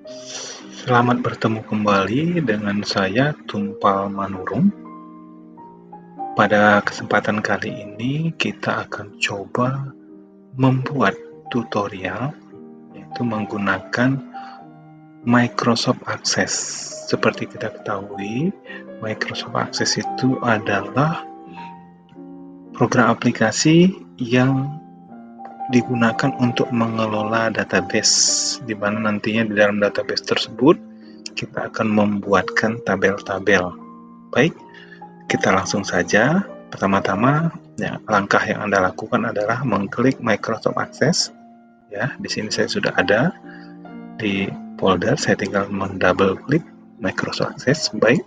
Selamat bertemu kembali dengan saya Tumpal Manurung. Pada kesempatan kali ini kita akan coba membuat tutorial yaitu menggunakan Microsoft Access. Seperti kita ketahui, Microsoft Access itu adalah program aplikasi yang digunakan untuk mengelola database, di mana nantinya di dalam database tersebut kita akan membuatkan tabel-tabel. Baik, kita langsung saja. Pertama-tama, ya, langkah yang Anda lakukan adalah mengklik Microsoft Access. Ya, di sini saya sudah ada di folder. Saya tinggal mendouble klik Microsoft Access. Baik,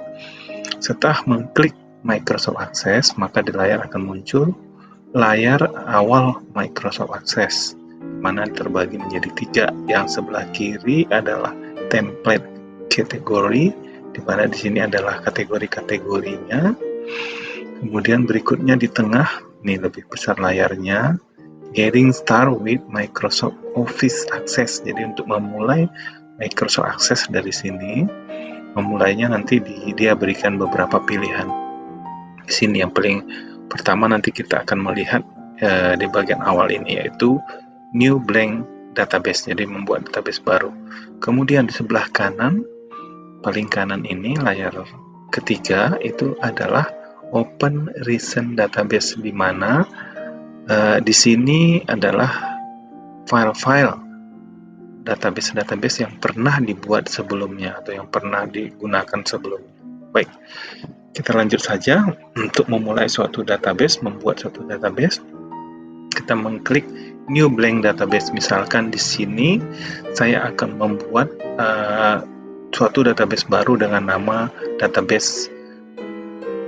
setelah mengklik Microsoft Access, maka di layar akan muncul layar awal Microsoft Access, mana terbagi menjadi 3. Yang sebelah kiri adalah template kategori, di mana di sini adalah kategori-kategorinya. Kemudian berikutnya di tengah, ini lebih besar layarnya, Getting Started with Microsoft Office Access. Jadi untuk memulai Microsoft Access dari sini, memulainya nanti dia berikan beberapa pilihan. Di sini yang paling pertama nanti kita akan melihat di bagian awal ini, yaitu New Blank Database, jadi membuat database baru. Kemudian di sebelah kanan, paling kanan ini, layar ketiga, itu adalah Open Recent Database, di mana di sini adalah file-file database-database yang pernah dibuat sebelumnya atau yang pernah digunakan sebelumnya. Baik, kita lanjut saja. Untuk memulai suatu database, membuat suatu database, kita mengklik New Blank Database. Misalkan di sini saya akan membuat suatu database baru dengan nama database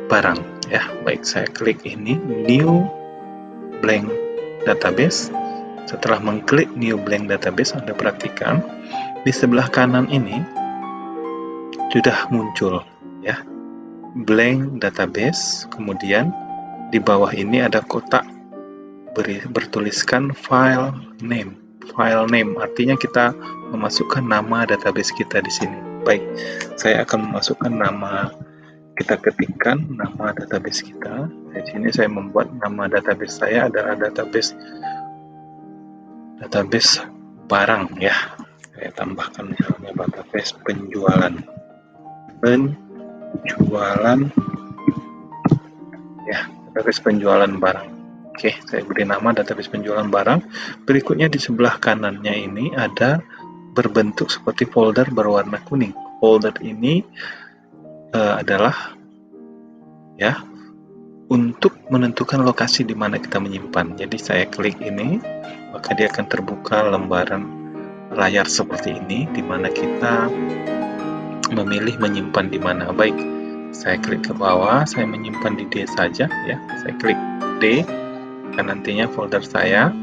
barang. Ya, baik, saya klik ini New Blank Database. Setelah mengklik New Blank Database, Anda perhatikan di sebelah kanan ini sudah muncul, ya, Blank Database. Kemudian di bawah ini ada kotak bertuliskan file name. File name artinya kita memasukkan nama database kita di sini. Baik, saya akan memasukkan nama, kita ketikkan nama database kita. Di sini saya membuat nama database saya adalah database barang, ya. Saya tambahkan misalnya database penjualan, ya, database penjualan barang. Oke, saya beri nama database penjualan barang. Berikutnya di sebelah kanannya ini ada berbentuk seperti folder berwarna kuning. Folder ini adalah, ya, untuk menentukan lokasi di mana kita menyimpan. Jadi saya klik ini, maka dia akan terbuka lembaran layar seperti ini, di mana kita memilih menyimpan di mana. Baik, saya klik ke bawah, saya menyimpan di D saja, ya. Saya klik D, dan nantinya folder saya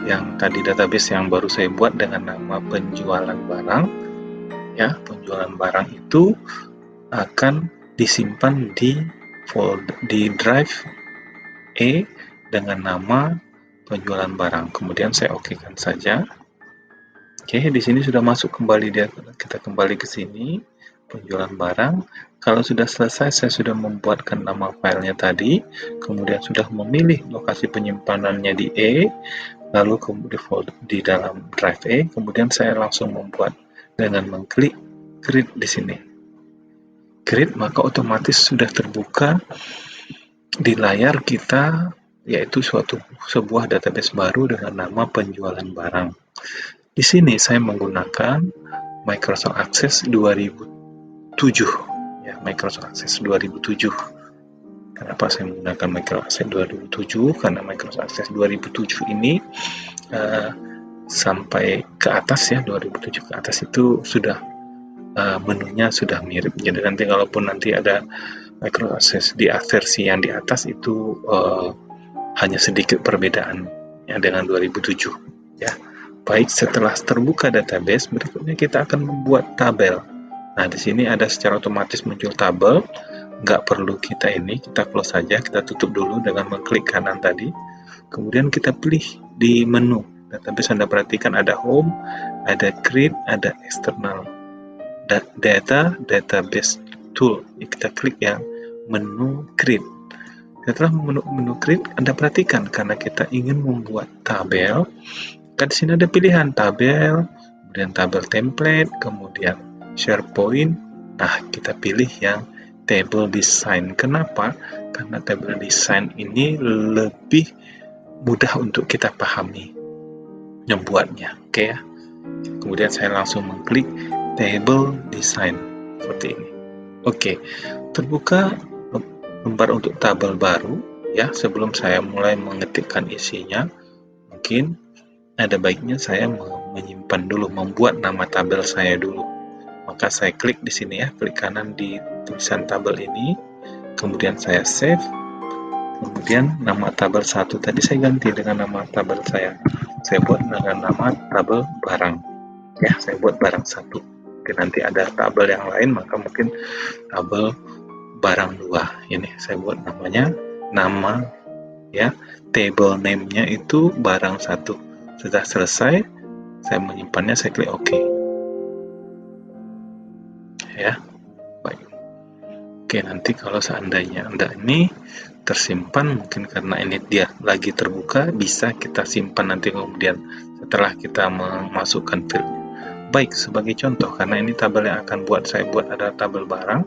yang tadi database yang baru saya buat dengan nama penjualan barang, ya, penjualan barang itu akan disimpan di drive E dengan nama penjualan barang. Kemudian saya okekan saja. Oke, di sini sudah masuk kembali, kita kembali ke sini, penjualan barang. Kalau sudah selesai, saya sudah membuatkan nama filenya tadi, kemudian sudah memilih lokasi penyimpanannya di E, lalu kemudian di dalam drive E, kemudian saya langsung membuat dengan mengklik create di sini. Create, maka otomatis sudah terbuka di layar kita, yaitu sebuah database baru dengan nama penjualan barang. Di sini saya menggunakan Microsoft Access 2007, ya, Microsoft Access 2007. Kenapa saya menggunakan Microsoft Access 2007? Karena Microsoft Access 2007 ini sampai ke atas, ya, 2007 ke atas itu sudah menunya sudah mirip. Jadi nanti kalaupun nanti ada Microsoft Access di versi yang di atas itu hanya sedikit perbedaan, ya, dengan 2007, ya. Baik, setelah terbuka database, berikutnya kita akan membuat tabel. Nah, di sini ada secara otomatis muncul tabel. Nggak perlu kita close saja, kita tutup dulu dengan mengklik kanan tadi. Kemudian kita pilih di menu database. Anda perhatikan ada home, ada create, ada external. database tool. Kita klik yang menu create. Setelah menu create, Anda perhatikan karena kita ingin membuat tabel, kan di sini ada pilihan tabel, kemudian tabel template, kemudian SharePoint. Nah, kita pilih yang table design. Kenapa? Karena table design ini lebih mudah untuk kita pahami membuatnya. Oke ya. Kemudian saya langsung mengklik table design seperti ini. Oke, terbuka lembar untuk tabel baru ya. Sebelum saya mulai mengetikkan isinya, mungkin ada baiknya saya menyimpan dulu, membuat nama tabel saya dulu. Maka saya klik di sini ya, klik kanan di tulisan tabel ini, kemudian saya save. Kemudian nama tabel 1 tadi saya ganti dengan nama tabel saya buat dengan nama tabel barang ya. Saya buat barang 1. Oke, nanti ada tabel yang lain, maka mungkin tabel barang 2. Ini saya buat namanya nama ya, table name-nya itu barang 1. Sudah selesai, saya menyimpannya, saya klik OK ya. Baik. Oke, nanti kalau seandainya Anda ini tersimpan, mungkin karena ini dia lagi terbuka, bisa kita simpan nanti kemudian setelah kita memasukkan field. Baik, sebagai contoh, karena ini tabel yang akan saya buat adalah tabel barang,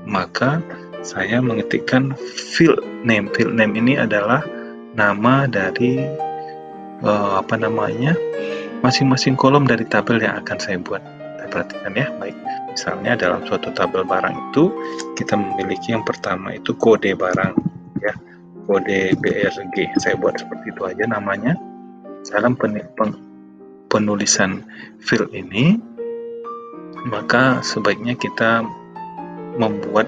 maka saya mengetikkan field name. Field name ini adalah nama dari masing-masing kolom dari tabel yang akan saya buat. Kita perhatikan ya. Baik, misalnya dalam suatu tabel barang itu kita memiliki yang pertama itu kode barang ya, kode BRG. Saya buat seperti itu aja namanya. Dalam penulisan field ini, maka sebaiknya kita membuat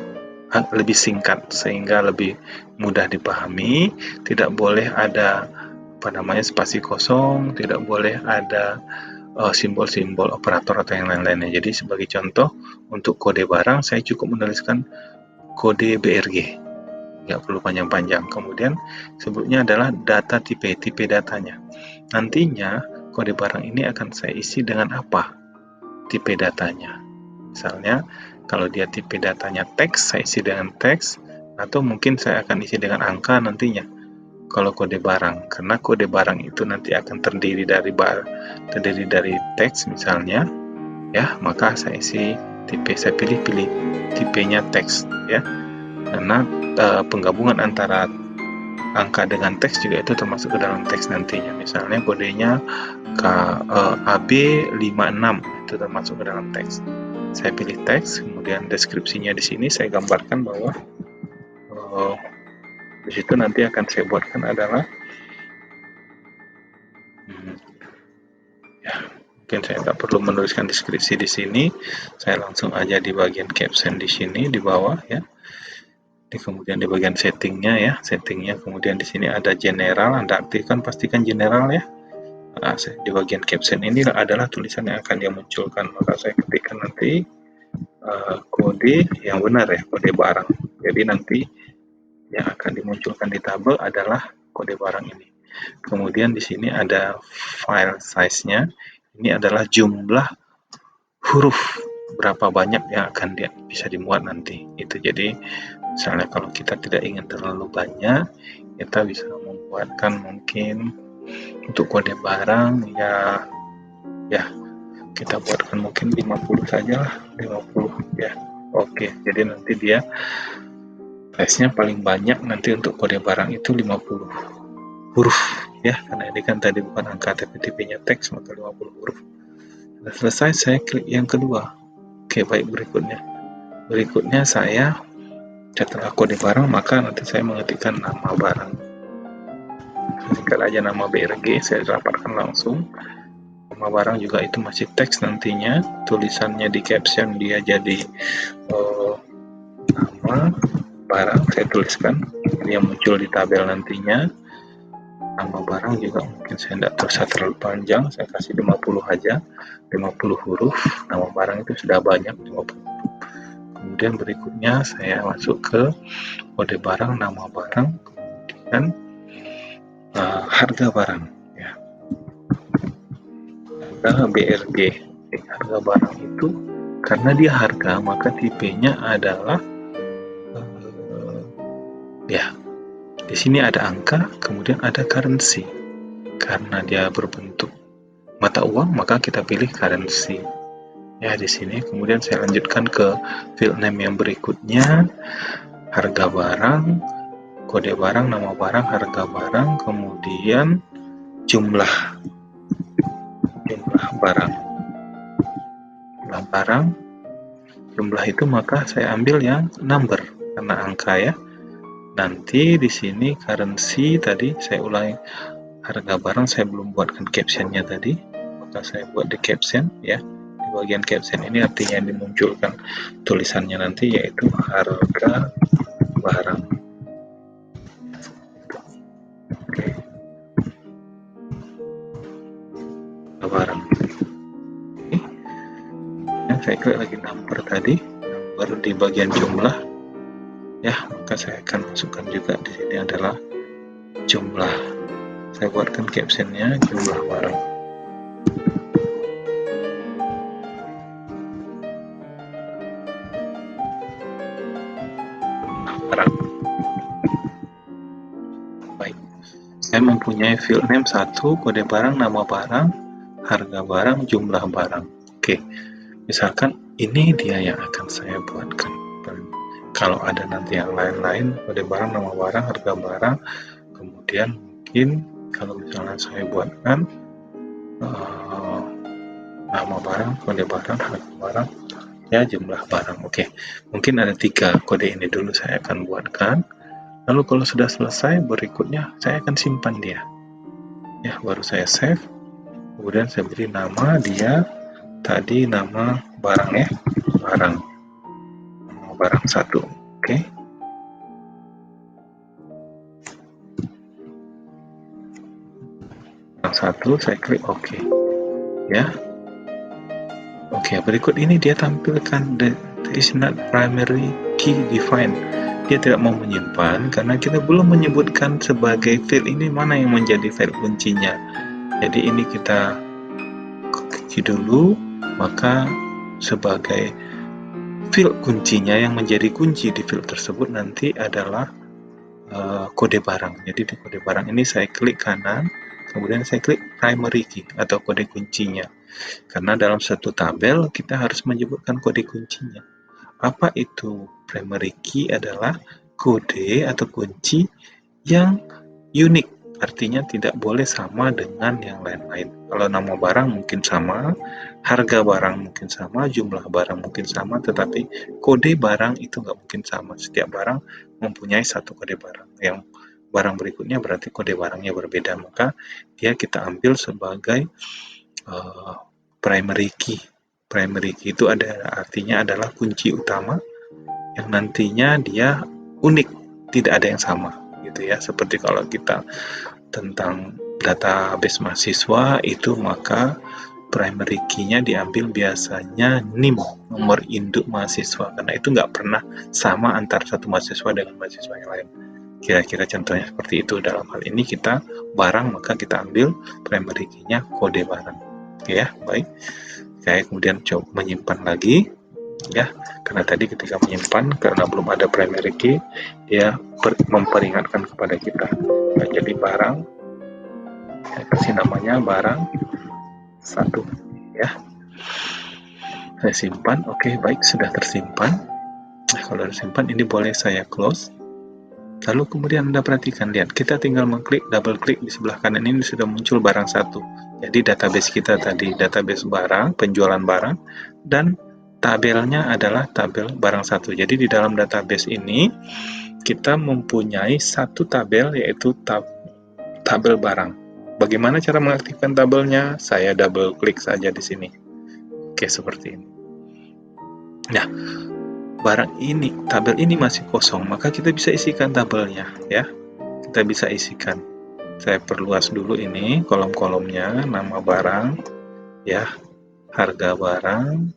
lebih singkat sehingga lebih mudah dipahami. Tidak boleh ada spasi kosong, tidak boleh ada simbol-simbol operator atau yang lain-lainnya. Jadi sebagai contoh, untuk kode barang saya cukup menuliskan kode BRG, nggak perlu panjang-panjang. Kemudian sebelumnya adalah data tipe datanya. Nantinya kode barang ini akan saya isi dengan apa tipe datanya. Misalnya kalau dia tipe datanya teks, saya isi dengan teks, atau mungkin saya akan isi dengan angka nantinya kalau kode barang, karena kode barang itu nanti akan terdiri dari teks misalnya ya, maka saya isi tipe, saya pilih tipenya teks ya, karena penggabungan antara angka dengan teks juga itu termasuk ke dalam teks nantinya. Misalnya kodenya AB56 itu termasuk ke dalam teks. Saya pilih teks, kemudian deskripsinya di sini saya gambarkan bahwa di situ nanti akan saya buatkan adalah ya, mungkin saya nggak perlu menuliskan deskripsi di sini, saya langsung aja di bagian caption di sini di bawah ya. Kemudian di bagian settingnya, kemudian di sini ada general, Anda aktifkan, pastikan general ya. Nah, di bagian caption ini adalah tulisan yang akan dia munculkan, maka saya ketikkan nanti kode yang benar ya, kode barang. Jadi nanti yang akan dimunculkan di tabel adalah kode barang ini. Kemudian di sini ada file size-nya. Ini adalah jumlah huruf berapa banyak yang akan bisa dimuat nanti. Itu jadi misalnya kalau kita tidak ingin terlalu banyak, kita bisa membuatkan mungkin untuk kode barang ya kita buatkan mungkin 50 saja lah, 50 ya. Oke, jadi nanti dia size-nya paling banyak nanti untuk kode barang itu 50 huruf ya, karena ini kan tadi bukan angka tapi tipenya teks, maka 50 huruf. Sudah selesai, saya klik yang kedua. Oke, baik, berikutnya saya setelah kode barang, maka nanti saya mengetikkan nama barang. Singkat aja nama BRG, saya dapatkan langsung. Nama barang juga itu masih teks nantinya, tulisannya di caption dia jadi nama barang, saya tuliskan ini yang muncul di tabel nantinya. Nama barang juga mungkin saya tidak usah terlalu panjang, saya kasih 50 aja, 50 huruf. Nama barang itu sudah banyak, 50. Kemudian berikutnya saya masuk ke kode barang, nama barang, kemudian harga barang ya, harga BRG. Harga barang itu karena dia harga, maka tipenya adalah ya, di sini ada angka, kemudian ada currency. Karena dia berbentuk mata uang, maka kita pilih currency. Ya, di sini kemudian saya lanjutkan ke field name yang berikutnya, harga barang, kode barang, nama barang, harga barang, kemudian jumlah barang. Jumlah itu maka saya ambil yang number karena angka ya. Nanti di sini currency tadi saya ulangi, harga barang saya belum buatkan captionnya tadi, maka saya buat di caption ya. Di bagian caption ini artinya yang dimunculkan tulisannya nanti yaitu harga barang. Oke. Harga barang. Oke. Dan saya klik lagi number tadi, baru di bagian jumlah ya, maka saya akan masukkan juga di sini adalah jumlah. Saya buatkan captionnya jumlah barang. Baik, saya mempunyai field name 1, kode barang, nama barang, harga barang, jumlah barang. Oke, misalkan ini dia yang akan saya buatkan. Kalau ada nanti yang lain-lain, kode barang, nama barang, harga barang, kemudian mungkin kalau misalnya saya buatkan nama barang, kode barang, harga barang, ya jumlah barang. Oke, mungkin ada 3 kode ini dulu saya akan buatkan. Lalu kalau sudah selesai, berikutnya saya akan simpan dia. Ya, baru saya save. Kemudian saya beri nama dia tadi, nama barang ya, barang. Nama barang 1. Oke. Barang 1 saya klik OK. Ya. Oke, berikut ini dia tampilkan the is not primary key defined. Dia tidak mau menyimpan karena kita belum menyebutkan sebagai field ini mana yang menjadi field kuncinya. Jadi ini kita kunci dulu, maka sebagai field kuncinya yang menjadi kunci di field tersebut nanti adalah kode barang. Jadi di kode barang ini saya klik kanan, kemudian saya klik primary key atau kode kuncinya. Karena dalam satu tabel kita harus menyebutkan kode kuncinya. Apa itu primary key? Adalah kode atau kunci yang unik, artinya tidak boleh sama dengan yang lain-lain. Kalau nama barang mungkin sama, harga barang mungkin sama, jumlah barang mungkin sama, tetapi kode barang itu nggak mungkin sama. Setiap barang mempunyai satu kode barang. Yang barang berikutnya berarti kode barangnya berbeda, maka dia kita ambil sebagai primary key. Primary key itu artinya adalah kunci utama yang nantinya dia unik, tidak ada yang sama gitu ya. Seperti kalau kita tentang database mahasiswa itu, maka primary key-nya diambil biasanya NIM, nomor induk mahasiswa, karena itu nggak pernah sama antara satu mahasiswa dengan mahasiswa yang lain. Kira-kira contohnya seperti itu. Dalam hal ini kita barang, maka kita ambil primary key-nya kode barang. Ya, baik. Saya kemudian coba menyimpan lagi ya, karena tadi ketika menyimpan karena belum ada primary key, dia memperingatkan kepada kita. Nah, jadi barang, saya kasih namanya barang 1 ya. Saya simpan. Oke, baik, sudah tersimpan. Nah, kalau tersimpan ini boleh saya close. Lalu kemudian Anda perhatikan, lihat, kita tinggal mengklik, double klik di sebelah kanan ini sudah muncul barang 1. Jadi database kita tadi, database barang, penjualan barang, dan tabelnya adalah tabel barang 1. Jadi di dalam database ini kita mempunyai satu tabel, yaitu tabel barang. Bagaimana cara mengaktifkan tabelnya? Saya double klik saja di sini. Oke, seperti ini. Nah, barang ini, tabel ini masih kosong, maka kita bisa isikan tabelnya ya. Kita bisa isikan. Saya perluas dulu ini kolom-kolomnya, nama barang ya, harga barang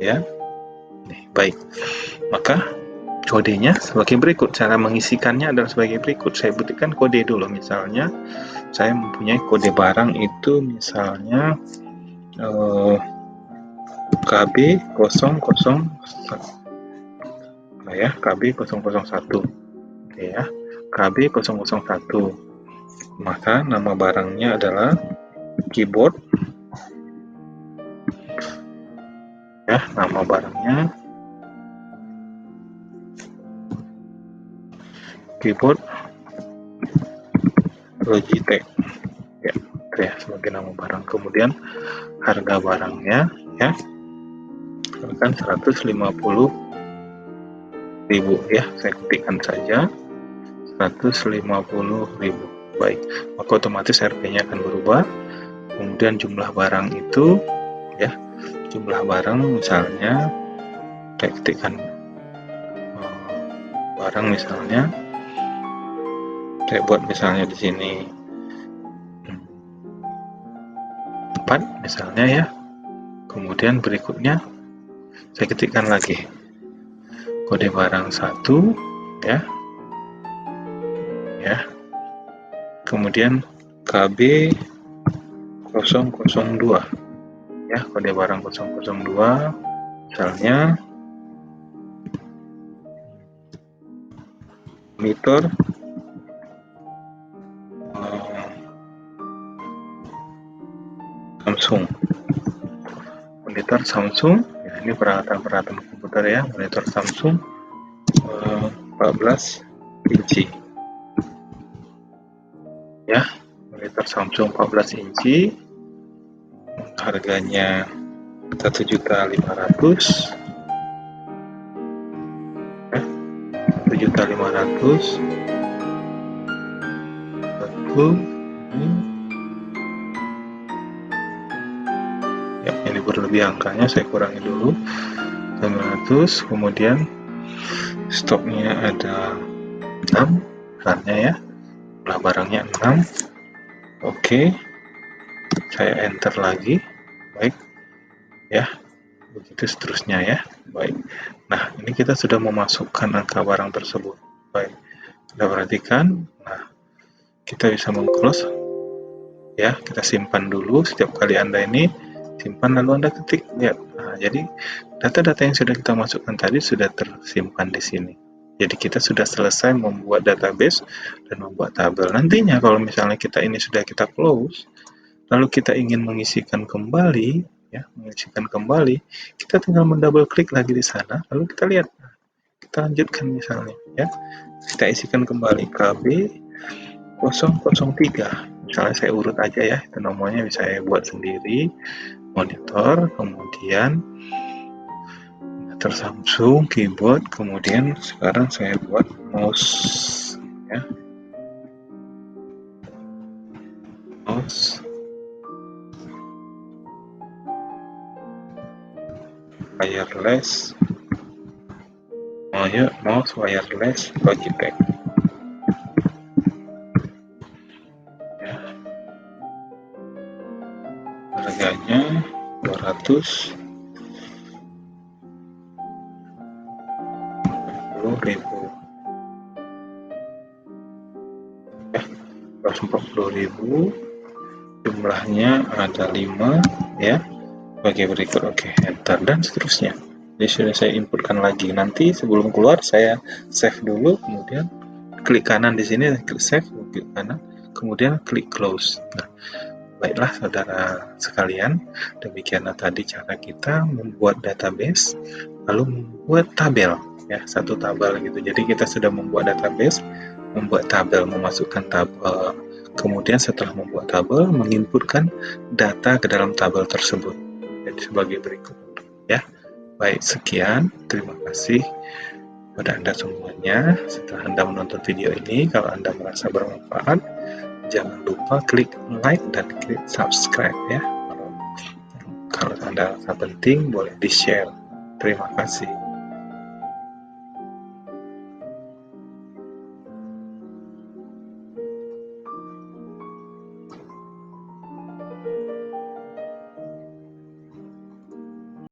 ya. Nih, baik. Maka kodenya sebagai berikut. Cara mengisikannya adalah sebagai berikut. Saya berikan kode dulu. Misalnya saya mempunyai kode barang itu misalnya KB 001 ya, KB 001 ya, KB 001. Maka nama barangnya adalah keyboard ya, nama barangnya keyboard Logitech ya, itu ya sebagai nama barang. Kemudian harga barangnya ya kan 150.000 ya, saya ketikkan saja 150.000. Baik, maka otomatis harganya akan berubah. Kemudian jumlah barang itu ya, jumlah barang misalnya saya ketikkan barang misalnya, saya buat misalnya di sini 4 misalnya ya. Kemudian berikutnya saya ketikkan lagi kode barang 1 ya. Kemudian KB 002 ya, kode barang 002 misalnya monitor Samsung, monitor Samsung ya, ini peralatan komputer ya, monitor Samsung 14 inci ya, monitor Samsung 14 inci, harganya 1.500.000 ya, 1.500.000. Ya, ini berlebih angkanya, saya kurangi dulu 900. Kemudian stoknya ada 6 misalnya ya, jumlah barangnya 6. Oke, saya enter lagi. Baik ya, begitu seterusnya ya. Baik, nah ini kita sudah memasukkan angka barang tersebut. Baik, kita perhatikan. Nah, kita bisa meng-close ya, kita simpan dulu. Setiap kali Anda ini simpan lalu Anda ketik ya. Nah, jadi data-data yang sudah kita masukkan tadi sudah tersimpan di sini. Jadi kita sudah selesai membuat database dan membuat tabel. Nantinya kalau misalnya kita ini sudah kita close, lalu kita ingin mengisikan kembali ya, kita tinggal mendouble klik lagi di sana, lalu kita lihat. Kita lanjutkan misalnya ya. Kita isikan kembali KB 003. Misalnya saya urut aja ya, itu nomornya bisa saya buat sendiri. Monitor, kemudian monitor Samsung, keyboard, kemudian sekarang saya buat mouse ya, mouse wireless, mouse wireless Logitech ya. Harganya 240.000 ya, 240.000. Jumlahnya ada 5 ya, bagi berikut. Oke, enter dan seterusnya. Jadi sudah saya inputkan lagi. Nanti sebelum keluar saya save dulu, kemudian klik kanan di sini, klik save, klik kanan, kemudian klik close. Nah, baiklah saudara sekalian, demikianlah tadi cara kita membuat database lalu membuat tabel ya, satu tabel gitu. Jadi kita sudah membuat database, membuat tabel, memasukkan tabel, kemudian setelah membuat tabel menginputkan data ke dalam tabel tersebut. Jadi sebagai berikut ya. Baik, sekian, terima kasih kepada Anda semuanya. Setelah Anda menonton video ini, kalau Anda merasa bermanfaat, jangan lupa klik like dan klik subscribe ya. Kalau Anda rasa penting, boleh di-share. Terima kasih.